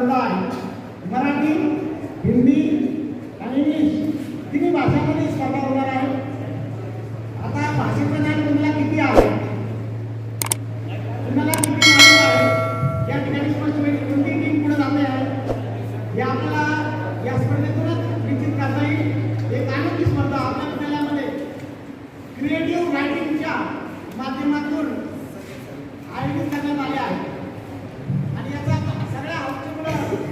स्पर्धा आहे. मराठी, हिंदी आणि इंग्लिश तिन्ही भाषांमध्ये स्पर्धा होणार आहे. आता भाषेचं ज्ञान तुम्हाला किती आहे, तुम्हाला किती माहिती आहे, या ठिकाणी स्पष्ट होईल. कोणती टीम पुढे जाते आहे हे आपल्याला या स्पर्धेतूनच निश्चित करता येईल. एक अनोखी स्पर्धा आपल्या विद्यालयामध्ये क्रिएटिव्ह रायटिंगच्या माध्यमातून आयोजित करण्यात आले आहे आणि याचा सगळ्या हाऊसचे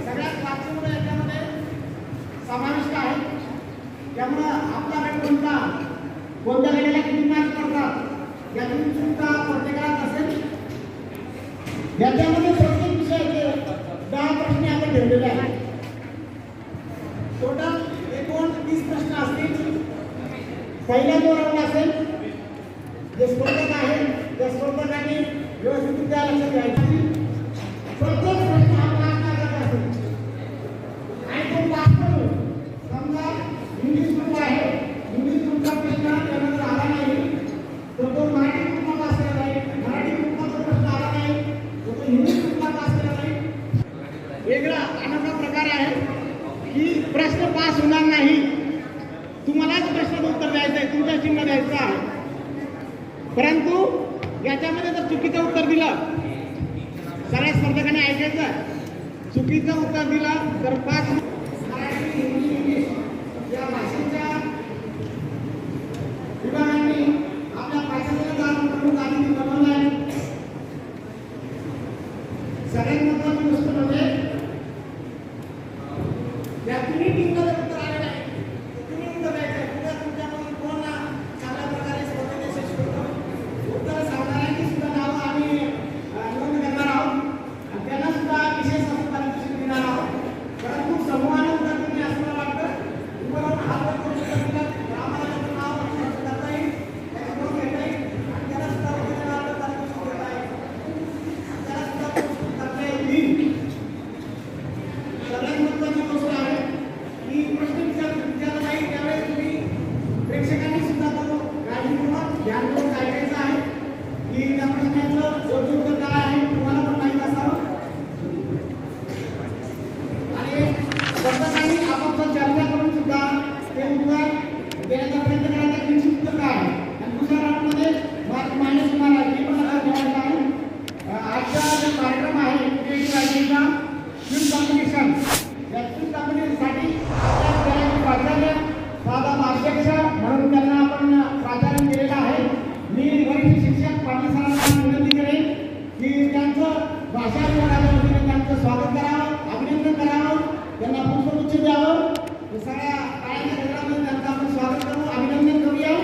सगळ्या क्लासचे मुलं याच्यामध्ये समाविष्ट आहे. त्यामुळं आपला गट कोणत्या गटाला किती मार्क पडतात याची उत्सुकता प्रत्येकाला असेल. याच्यामध्ये प्रत्येक विषयाचे 10 प्रश्न आपण ठेवलेले आहेत. टोटल एकूण 30 प्रश्न असतील. पहिला जो राऊंड असेल, जे स्पर्धक आहे त्या स्पर्धकांनी व्यवस्थितरित्या लक्ष द्यायची. प्रत्येक प्रश्न हा पास करायचा असेल आणि तो पास करून समजा इंग्लिश ग्रुप आहे, इंग्लिश ग्रुपचा प्रश्न त्यानंतर आला नाही तर तो मराठी ग्रुपला पास केला जाईल. मराठी ग्रुपला तो प्रश्न आला नाही तर तो हिंदी ग्रुपला पास केला जाईल. वेगळा अनोखा प्रकार आहे की प्रश्न पास होणार नाही, तुम्हालाच प्रश्नाचं उत्तर द्यायचं आहे, तुमच्या चिन्ह द्यायचं आहे. परंतु याच्यामध्ये जर चुकीचं उत्तर दिलं, सगळ्या स्पर्धकांनी ऐकायचं, चुकीचं उत्तर दिलं तर 5 मराठी, हिंदी, इंग्लिश या भाषेच्या विभागांनी आपल्या भाषेचा प्रमुख आधी बनवला आहे. सगळ्यात महत्त्वाची गोष्ट म्हणजे या तिन्ही टीमला जर उत्तर आले नाही तुम्ही उत्तर द्यायचं. उद्या तुमच्याकडून कोण चांगल्या प्रकारे स्पर्धेत यशस्वी होतं उत्तर सांगणाऱ्यांची सुद्धा नावं आम्ही नोंद करणार आहोत आणि त्यांना सुद्धा विशेष असं पारितोषिक देणार आहोत. परंतु समूहाने उत्तर दिले असं मला वाटतं. तुम्हाला हात वर करून उत्तर दिलं आम्हाला त्याचं नाव लक्ष करता येईल, त्याची नोंद घेता येईल आणि त्याला सुद्धा उत्तर पारितोषिक देता येईल, त्याला सुद्धा करता येईल. सगळ्यात महत्त्वाची गोष्ट आहे की प्रश्न विचारला जाईल त्यावेळेस तुम्ही प्रेक्षकांनी सुद्धा तो काळजीपूर्वक ध्यान देऊन ऐकायचं आहे की त्या प्रश्नाचं योग्य उत्तर काय आहे तुम्हाला पण माहीत असावं. आणि स्पर्धकांनी आपापसात चर्चा करून सुद्धा ते उत्तर देण्याचा प्रयत्न करायचा की निश्चित उत्तर काय आहे आणि दुसऱ्या राऊंडमध्ये मार्क मायनस होणार आहे हे पण लक्षात ठेवायचं आहे. आजचा जो कार्यक्रम आहे क्रिएटिव्ह रायटिंगचा क्विज कॉम्पिटिशन, या क्विज कॉम्पिटिशनसाठी आपल्या विद्यालयाचे प्राचार्य साधा अध्यक्ष म्हणून त्यांना आपण प्राचार्य केलेलं आहे. मी वरिष्ठ शिक्षक पाटील सरांना विनंती करेन की त्यांचं भाषा विभागाच्या वतीने त्यांचं स्वागत करावं, अभिनंदन करावं, त्यांना पुष्पगुच्छ द्यावं. सगळ्या काळाच्या गजरामध्ये त्यांचं आपण स्वागत करू, अभिनंदन करूया.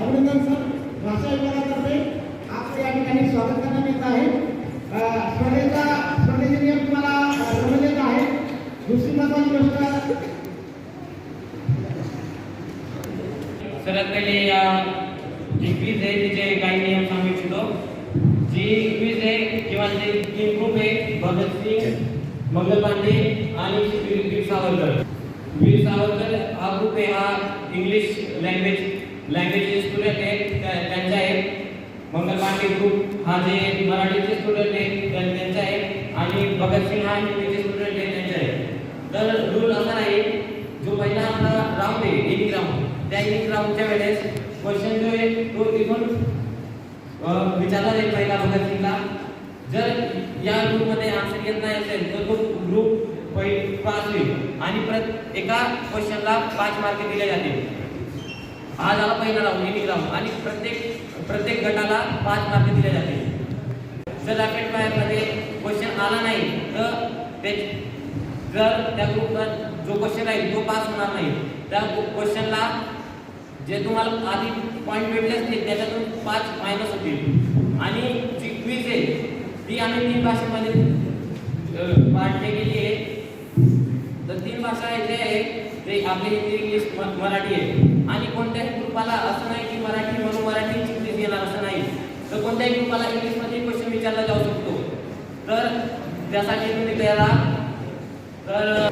अभिनंदन सर, भाषा विभागातर्फे आपलं या ठिकाणी स्वागत करण्यात येत आहे. स्पर्धेचे नियम तुम्हाला समजलेच आहे. दुसरी महत्त्वाची गोष्ट सर्वात पहिले या जी क्विज आहे तिचे काही नियम सांगू इच्छितो. जी क्विज आहे किंवा जे 3 ग्रुप आहे, भगतसिंग, मंगल पांडे आणि वीर सावरकर. वीर सावरकर हा ग्रुप आहे, हा इंग्लिश लँग्वेज स्टुडंट आहे त्यांचा आहे. मंगल पांडे ग्रुप हा जे मराठीचे स्टुडंट आहे त्यांचा आहे आणि भगतसिंग हा हिंदीचे स्टुडंट आहे त्यांचा आहे. तर रूल असा आहे, जो पहिला आपला राऊंड आहे इनिंग राऊंड, त्या इनिंग राऊंडच्या वेळेस क्वेश्चन जो आहे तो इथून विचारला जाईल पहिला भगतसिंगला. जर या ग्रुपमध्ये आन्सर येत नाही असेल तर तो ग्रुप पास होईल आणि एका क्वेश्चनला 5 मार्क दिले जातील. हा झाला पहिला राऊंड इनिंग राऊंड आणि प्रत्येक गटाला 5 मार्क दिले जातील. जर रॅपिड फायरमध्ये क्वेश्चन आला नाही तर त्या ग्रुपचा जो क्वेश्चन आहे तो पास होणार नाही. त्या क्वेश्चनला जे तुम्हाला आधी पॉईंट भेटले असतील त्याच्यातून 5 मायनस होतील. आणि जी क्विज आहे ती आम्ही 3 भाषेमध्ये वाटली गेली आहे. तर 3 भाषा जे आहे ते ते आपले हिंदी इंग्लिश मराठी आहे. आणि कोणत्याही ग्रुपाला असं नाही की मराठी म्हणून मराठी इंग्लिश येणार असं नाही, तर कोणत्याही ग्रुपाला इंग्लिशमध्ये क्वेश्चन विचारला जाऊ शकतो. तर त्यासाठी तुम्ही त्याला तर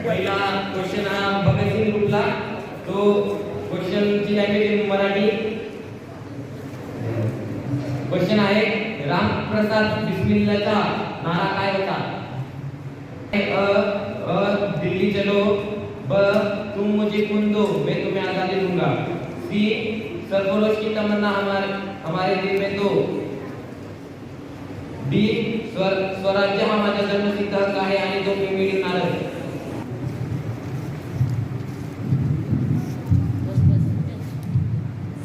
पहिला क्वेश्चन हा भगतसिंग ग्रुपला, तो क्वेश्चनची लँग्वेज मराठी. क्वेश्चन आहे रामप्रसाद बिस्मिल्लाचा नारा काय होता? दिल्ली चलो, ब तुम मुझे खून दो मैं तुम्हें आजादी दूंगा, सी सरफरोश की तमन्ना हमारे दिल में दो, डी स्वराज्य हा माझा जन्मसिद्ध हक्क आहे आणि तो मी मिळवणारच.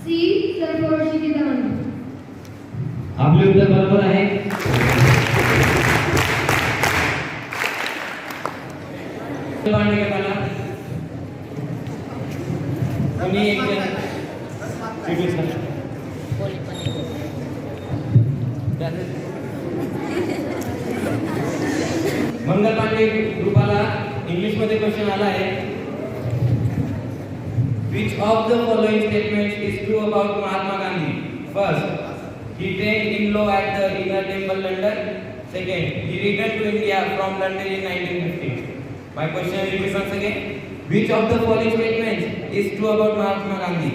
सी सरफरोशी की तमन्ना. आपले उत्तर बरोबर आहे. तुम्ही एक मंगल पांडे ग्रुपाला इंग्लिश मध्ये क्वेश्चन आला आहे. Which of the following statements is true about Mahatma Gandhi? First, he trained in law at the Inner Temple, London. Second, he returned to India from London in 1950. My question is once again. Which of the following statements is true about Mahatma Gandhi?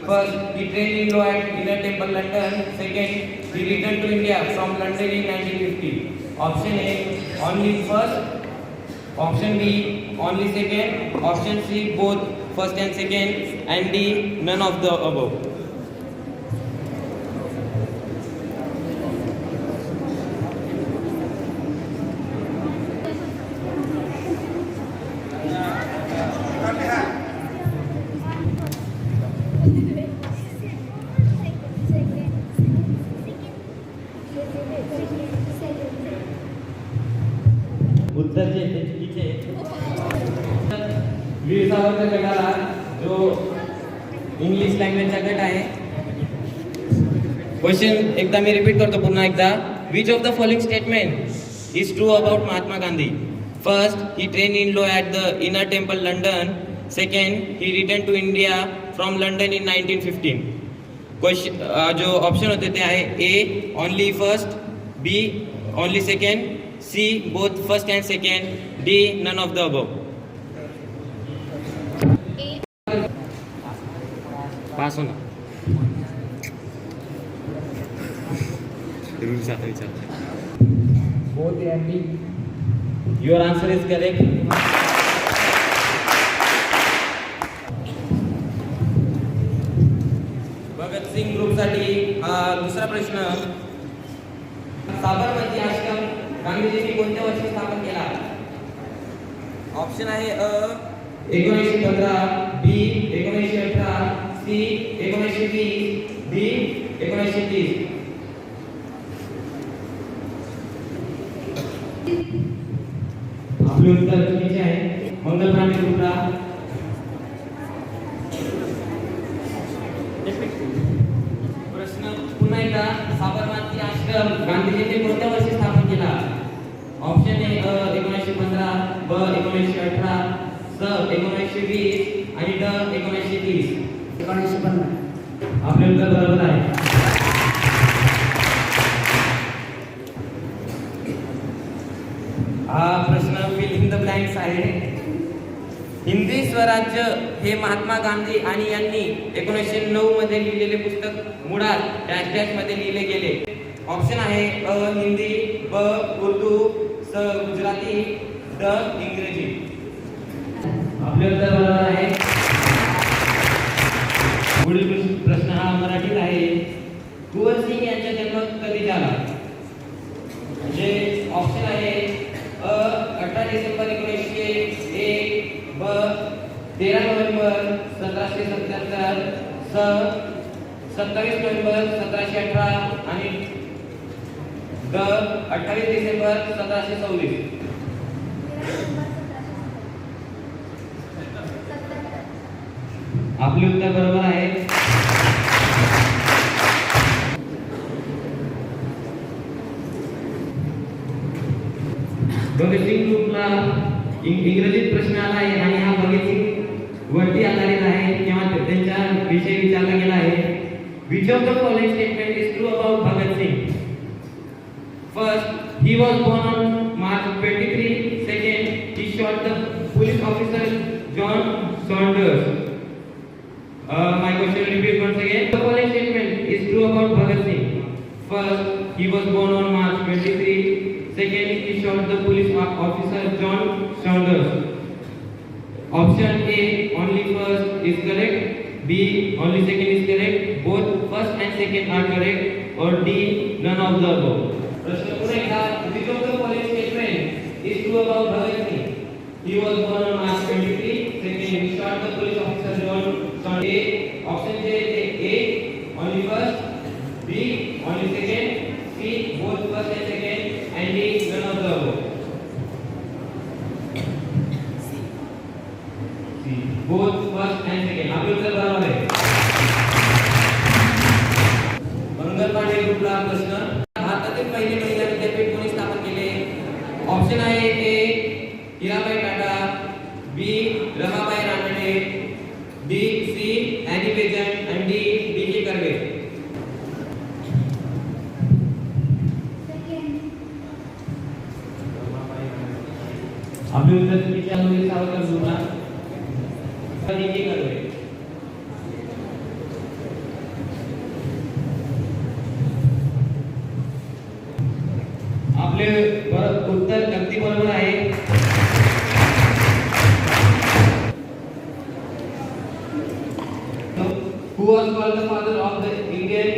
First, he trained in law at Inner Temple, London. Second, he returned to India from London in 1950. Option A, only first. Option B, only second. Option C, both first and second. And D, none of the above. उत्तर जे आहे ते चुकीचे आहे. वीर सावरकर गटाला जो English लँग्वेजचा गट आहे, क्वेश्चन एकदा मी रिपीट करतो पुन्हा एकदा. Which of the following statement is true about Mahatma Gandhi? First, he train in law at the inner temple London. Second, he return to India from London in 1915. Question जो ऑप्शन होते ते आहे A only first, B only second, C both first and second, D none of the above. पास हो ना. Both A and B. Your answer is correct. Bhagat Singh group साठी दुसरा प्रश्न. साबरमती आश्रम गांधीजींनी कोणत्या वर्षी स्थापन केला? ऑप्शन आहे अ 1915, बी 1918, सी 1920, डी 1930. आपले उत्तर चुकीचे आहे. मंगल पांडे ग्रुपला प्रश्न पुन्हा एकदा. साबरमती आश्रम गांधीजींनी कोणत्या वर्षी स्थापन केला? ऑप्शन ए 1915, ब 1918, स 1920 आणि ड 1930. 1915. आपले उत्तर बरोबर आहे. हा प्रश्न फिल इन द ब्लँक्स आहे. हिंदी स्वराज्य हे महात्मा गांधी आणि यांनी 1909 मध्ये लिहिलेले पुस्तक मुळात डॅश डॅश मध्ये लिहिले गेले. ऑप्शन आहे अ हिंदी, ब उर्दू, स गुजराती, ड इंग्रजी. आपले उत्तर बरोबर आहे. पुढील प्रश्न हा मराठीत आहे. कुंवर सिंग यांचा जन्म कधी झाला? म्हणजे ऑप्शन आहे अ 18 डिसेंबर 1901, ब 13 नोव्हेंबर 1777, स 27 नोव्हेंबर 1718 आणि द 28 डिसेंबर 1726. आपले उत्तर बरोबर आहे. भगतसिंग ग्रुपला इंग्रजीत प्रश्न आला आहे आणि हा भगतसिंग वरती आधारित आहे किंवा त्यांच्या विषयी विचारला गेला आहे. Which of the following statement is true about Bhagat Singh? First, he was born on March 23. Second, he shot the police officer John Saunders. My question will repeat once again. The following statement is true about Bhagat Singh. First, he was born on March 23. Second, he shot the police officer John Saunders. Option A, only first is correct. B, only second is correct. Both first and second are correct. Or D, none of the above. प्रश्न पुन्हा एकदा. Which of the following statement is true about Bhagat Singh? He was born on March 23. Second, he shot the police officer John Saunders. A, option A, only first. B, only second. C, both first and second. And D, none of the above. C, both first and second. आपले उत्तर बरोबर आहे. मंगल पांडे ग्रुपला प्रश्न. भारतातील पहिले महिला विद्यापीठ कोणी स्थापन केले? ऑप्शन आहे A Hirabai Tata, B Ramabai Ranade, D C Annie Besant आणि डी डी के कर्वे. आपले उत्तर चुकीचे आहे. सावकार ग्रुपला डी के कर्वे. आपले उत्तर अगदी बरोबर आहे. Who was called the father of the Indian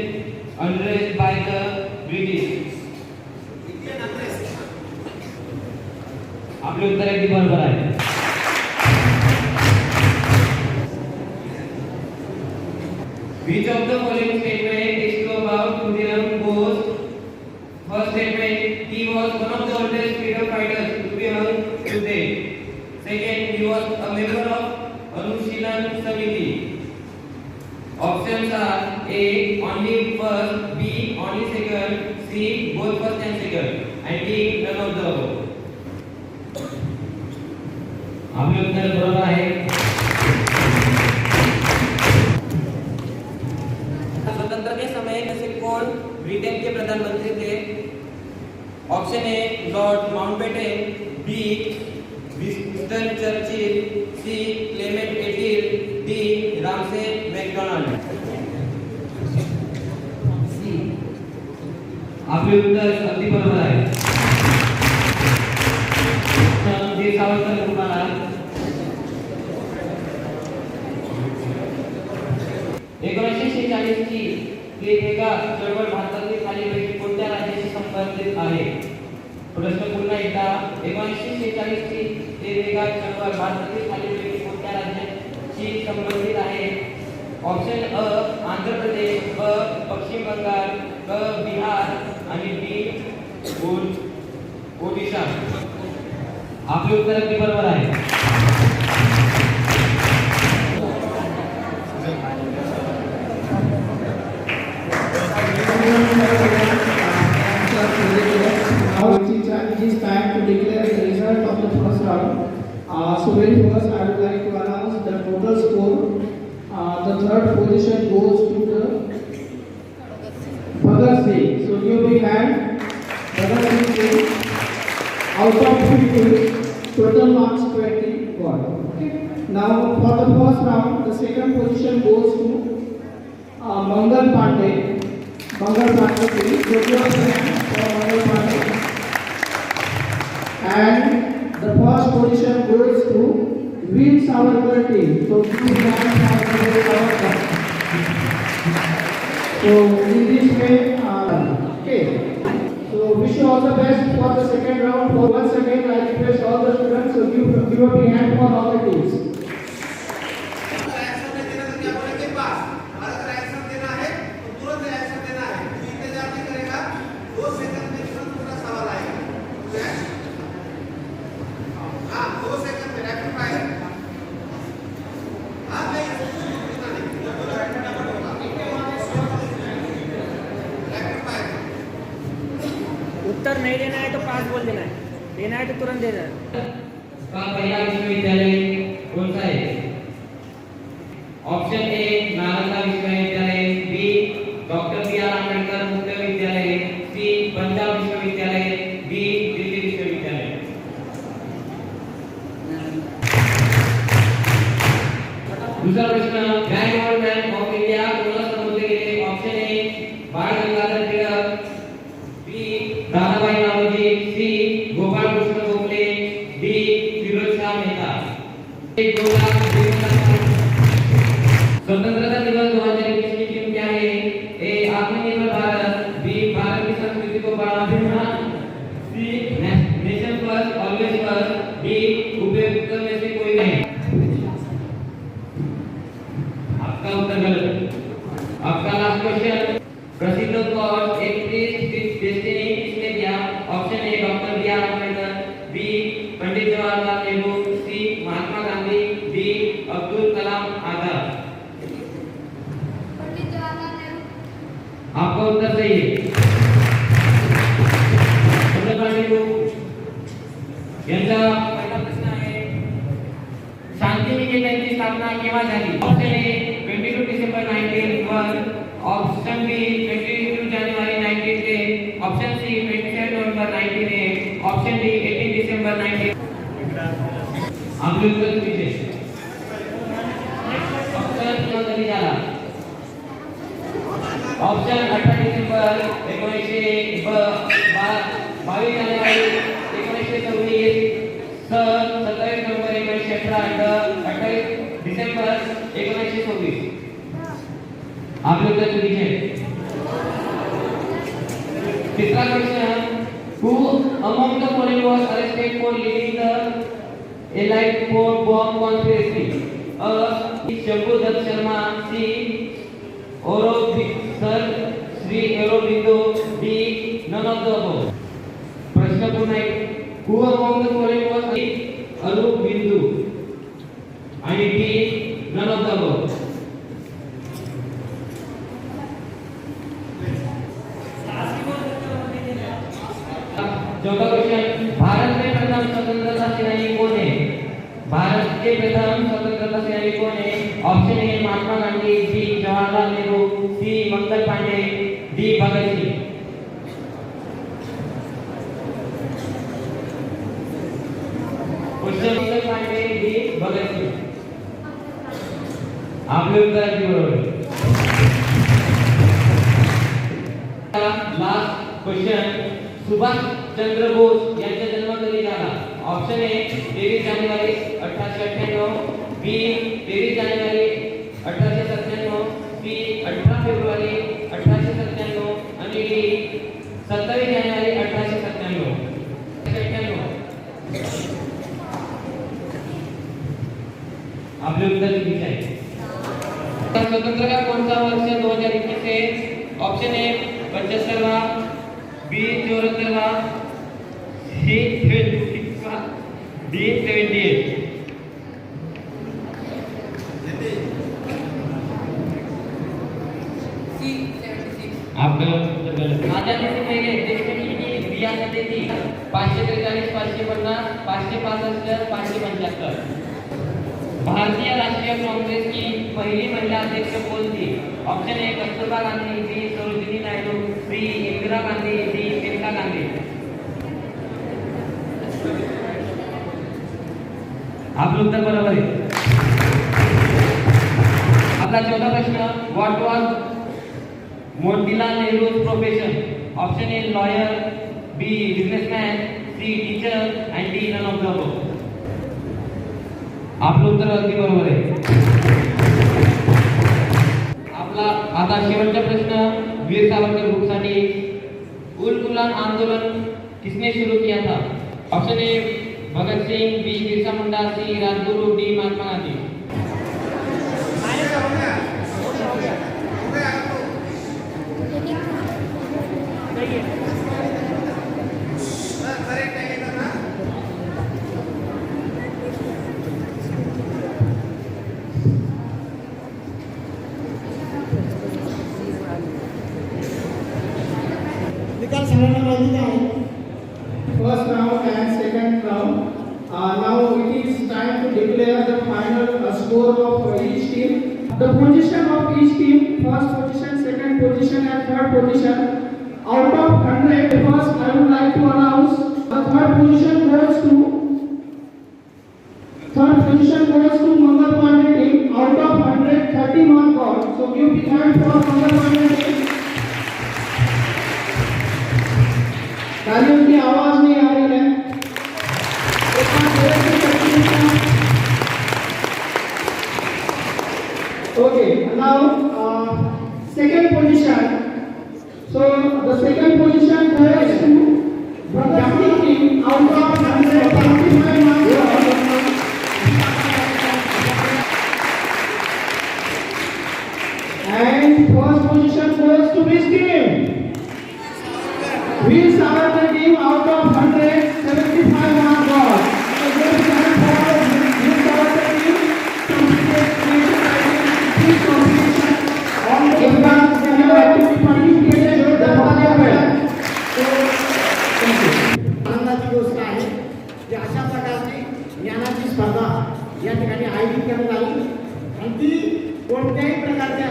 unrest by the British? आपले उत्तर अगदी बरोबर आहे. Which of the following statement is true about Khudram Bose? First statement, he was one of the oldest freedom fighters to be hung to date. Second, he was a member of Anushilan Samiti. Options are A, only first, B, only second, C, both first and second, and D, none of the above. आपले उत्तर बरोबर आहे. स्वतंत्रता के समय में से कौन Britain के प्रधानमंत्री थे? Option A Lord Mountbatten, B Winston Churchill, C Clement Attlee, D Ramsay MacDonald. आपले उत्तर अगदी बरोबर आहे. जी सावरकर तुम्हाला 1946 ची लेखिका चळवळ भारतातील खालीलपैकी कोणत्या राज्याशी संबंधित आहे? प्रश्न पुन्हा एकदा. 1946 ची लेखिका चळवळ भारतातील खालीलपैकी कोणत्या राज्याशी संबंधित आहे? ऑप्शन अ आंध्र प्रदेश, ब पश्चिम बंगाल, क बिहार आणि डी ओडिशा. आपले उत्तर अगदी बरोबर आहे. Now it is time to declare the result of the first round. So very first I would like to announce the total score. The third position goes to the Bhagat Singh. So you big hand. Bhagat Singh out of 50, total marks 21. Okay. Now for the first round, the second position goes to Mangal Pandey. Mangal Pandey, please put your hand for Mangal Pandey. And the first position goes to Veer Savarkar team. So please hand for Veer Savarkar. So in this way, okay. So wish you all the best for the second round. For once again, I request all the students to give a big hand for all the teams. नहीं लेना है तो 5 बोल देना है, लेना है तो तुरंत देना है। का पहला विश्वविद्यालय कौन सा है? ऑप्शन ए नालंदा विश्वविद्यालय, बी डॉक्टर बी आर अम्बेडकर मुक्त विद्यालय, सी पंजाब विश्वविद्यालय, डी दिल्ली विश्वविद्यालय। दूसरा प्रश्न, grand old man of India कोणाला संबोधले गेले? Option A Bal Gangadhar Tilak, B Dadabhai Naoroji, C Gopal Krishna Gokhale, D Firozshah Mehta. स्वतंत्रता दिवस 2021 की थीम क्या है? ए आत्मनिर्भर भारत, बी भारत की संस्कृति को बढ़ावा देना, C nation first always first, D उपयुक्त में से कोई नहीं। आपका उत्तर गलत। आपका लास्ट क्वेश्चन, प्रसिद्ध कॉज एक्ट्रेस डेस्टिनी किसने दिया? Option A doctor B R Ambedkar, B Pandit Jawaharlal Nehru, C Mahatma Gandhi, D Abdul Kalam Azad. Pandit Jawaharlal Nehru. आपका उत्तर सही है। यांचा पहिला प्रश्न आहे, शांती निकेतनची स्थापना केव्हा झाली? ऑप्शन ए 22 डिसेंबर 1901, ऑप्शन बी 22 जानेवारी 1910, ऑप्शन सी 27 नोव्हेंबर 1908, ऑप्शन डी 18 डिसेंबर 19। आपले उत्तर चुकीचे। ऑप्शन कधी झाला? ऑप्शन 18 डिसेंबर 22 जानेवारी 1926, 27 नोव्हेंबर 1918, 28 डिसेंबर 1926। आप लोग उत्तर चुकीचे। तीसरा question, who among the following was arrested for leading the Allied bomb conspiracy? A. Shambhu Dutt Sharma, C. Sir Shri Aurobindo, D none of the above। प्रश्न पुन्हा एक, who among the following was Aurobindo आणि D none of the above। चौथा question, Bharat में प्रथम स्वतंत्रता सेनानी कौन है? भारत के प्रथम स्वतंत्रता सेनानी कौन है? Option A Mahatma Gandhi, B Jawaharlal Nehru, C Mangal Pandey, D Bhagat Singh. Question Mangal Pandey, D Bhagat Singh. आपले उत्तर बरोबर। लास्ट क्वेश्चन, सुभाष चंद्र बोस यांचा जन्म कधी झाला? ऑप्शन ए 23 जानेवारी 1898, बी 23 जानेवारी 1897, सी 18 फेब्रुवारी 1897 आणि डी 27 जानेवारी 1897। आपले उत्तर चुकीचे आहे। स्वतंत्र का कौन सा वर्ष 2021 है? ऑप्शन ए 75वां, बी 74वां, सी 76वां, डी 78। आपका उत्तर गलत। आजादी से पहले देश में कितनी रियासतें थी? 543, 550, 565, 575। भारतीय राष्ट्रीय कांग्रेस की पहली महिला अध्यक्ष कौन थी? Option A Kasturba Gandhi, B Sarojini Naidu, C Indira Gandhi, D Menaka Gandhi. आप लोग उत्तर बरोबर है। आपका चौथा प्रश्न, what was Motilal Nehru's profession? Option A lawyer, B businessman, C teacher and D none of the above. आप लोग उत्तर अगदी बरोबर आहे। आपला आता शेवटचा प्रश्न, वीर सावरकर ग्रुपसाठी, उलगुलान आंदोलन किसने शुरू किया था? Option A Bhagat Singh, B Birsa Munda, C Rajguru, D Mahatma Gandhi. निकाल सगळ्यांना माहिती आहे। score of each team. The position of each team, first position, second position and third position. Out of 100, first I would like to announce the third position goes to Mangal Pandey team. Out of 100, 30 mark got. So give big hand for Mangal Pandey team. तालियों की आवाज नहीं आ रही है। एक बार जोर से तालियों का। Okay, now second position. So the second position goes to Bhagat team out of 125 marks. And first position goes to which team? Veer Savarkar team out of 175 marks got. So good hand for Veer Savarkar team to this competition on the ground. We have to participate in the parliament. So thank you. आनंदाची गोष्ट आहे की अशा प्रकारची ज्ञानाची स्पर्धा या ठिकाणी आयोजित करण्यात आली आणि ती कोणत्याही प्रकारच्या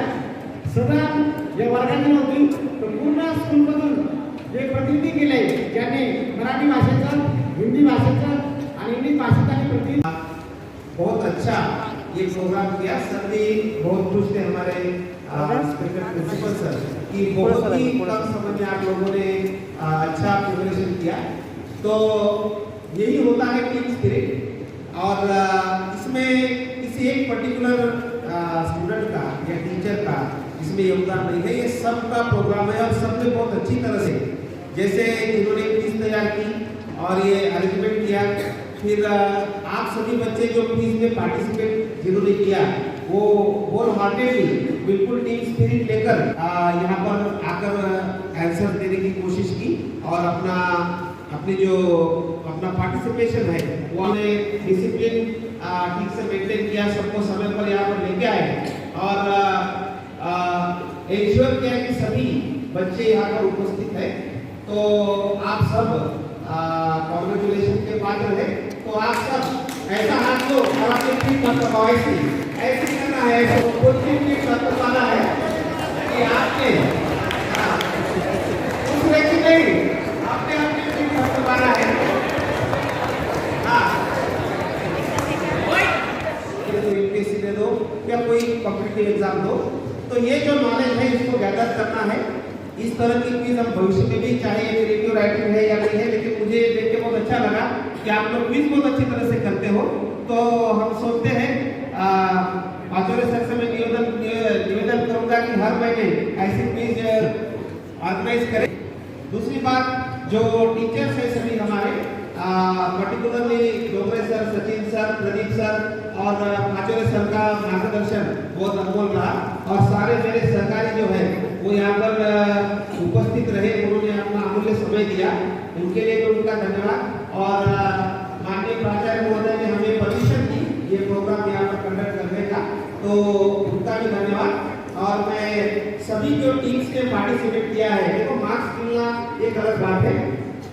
सदा या वर्गाची नव्हती तर पूर्ण स्कूलमधून जे प्रतिनिधी केले ज्यांनी मराठी भाषेचं हिंदी भाषेचं आणि इंग्लिश भाषेचं प्रतिनिधी बहुत अच्छा ये प्रोग्राम किया। सर भी बहुत खुश थे हमारे प्रिंसिपल सर कि बहुत ही कम समय में आप लोगों ने अच्छा प्रिपरेशन किया। तो यही होता है टीम स्पिरिट और इसमें किसी एक पर्टिकुलर स्टूडेंट का या टीचर का इसमें योगदान नहीं है, ये सबका प्रोग्राम है और सबने बहुत अच्छी तरह से जैसे इन्होंने क्विज तैयार की और ये अरेंजमेंट किया। फिर आप सभी बच्चे जो क्विज में पार्टिसिपेट जिन्होंने किया वो होल हार्टेडली बिल्कुल टीम स्पिरिट लेकर यहाँ पर आकर आंसर देने की कोशिश की और अपनी जो अपना पार्टिसिपेशन है वो हमने डिसिप्लिन ठीक से मेंटेन किया, सबको समय पर यहाँ पर लेके आए और इंश्योर किया कि सभी बच्चे यहाँ पर उपस्थित हैं। तो आप सब कॉन्ग्रेचुलेशन के पात्र हैं। तो आप सब ऐसा हाथ दो और आपके पीठ पर दबाओ, ऐसे करना है, ऐसे कोई पीठ पर दबाना है कि आपने दूसरे की नहीं आपने अपने पीठ पर दबाना है। यूपीएससी दे दो या कोई कॉम्पिटिटिव एग्जाम दो, तो ये जो नॉलेज है इसको गैदर करना है। इस तरह की क्विज हम भविष्य में भी, चाहे ये क्रिएटिव राइटिंग है या नहीं है, लेकिन मुझे देख के बहुत अच्छा लगा कि आप लोग क्विज बहुत अच्छी तरह से करते हो। तो हम सोचते हैं आचार्य सर से मैं निवेदन करूंगा कि हर महीने ऐसी क्विज ऑर्गेनाइज करें। दूसरी बात, जो टीचर्स हैं सभी हमारे पर्टिकुलरली डोगरे sir, Sachin sir, Pradeep sir और आचार्य सर का मार्गदर्शन बहुत अनमोल रहा और सारे मेरे सहकारी जो है वो यहाँ पर उपस्थित रहे, उन्होंने अपना अमूल्य समय दिया, उनके लिए तो उनका धन्यवाद। और माननीय प्राचार्य महोदय ने हमें परमिशन दी ये प्रोग्राम यहाँ पर कंडक्ट करने का, तो उनका भी धन्यवाद। और मैं सभी जो टीम्स ने पार्टिसिपेट किया है, देखो मार्क्स मिलना एक अलग बात है,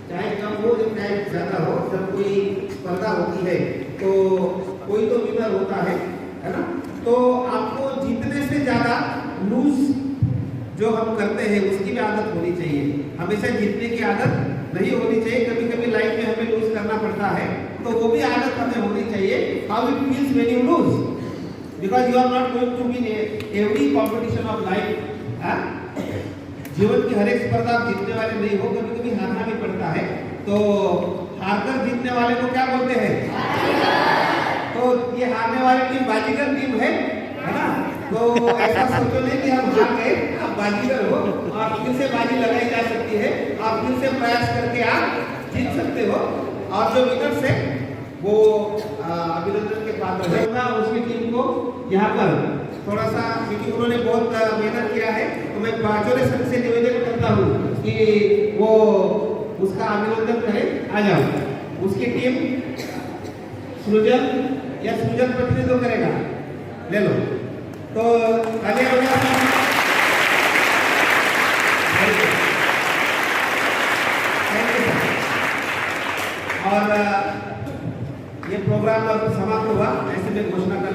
चाहे कम हो चाहे ज्यादा हो, जब कोई स्पर्धा होती है तो कोई तो विनर होता है ना। तो आपको जीतने से ज्यादा लूज जो हम करते हैं उसकी भी आदत होनी चाहिए, हमेशा जीतने की आदत नहीं होनी चाहिए। कभी कभी लाइफ में हमें लूज करना पड़ता है, तो वो भी आदत हमें होनी चाहिए। How it feels when you lose, because you are not going to win every competition of life. जीवन की हर एक स्पर्धा आप जीतने वाले नहीं हो, कभी कभी हारना भी पड़ता है। तो हारकर जीतने वाले को क्या बोलते हैं? तो ये हारने वाली टीम बाजीगर टीम है ना। तो ऐसा सोचो नहीं कि हम हार गए, आप बाजीगर हो और फिर से बाजी लगाई जा सकती है, आप फिर से प्रयास करके आप जीत सकते हो। और जो विनर्स है वो अभिनंदन के पात्र है। उसकी टीम को यहाँ पर थोड़ा सा, क्योंकि उन्होंने बहुत मेहनत किया है, तो मैं आचार्य सर से निवेदन करता हूँ कि वो उसका अभिनंदन करें। आ जाओ, उसकी टीम सृजन या सृजन प्रतिनिधित्व करेगा, ले लो। तो आगे हो गया और ये प्रोग्राम अब समाप्त हुआ, ऐसे में घोषणा कर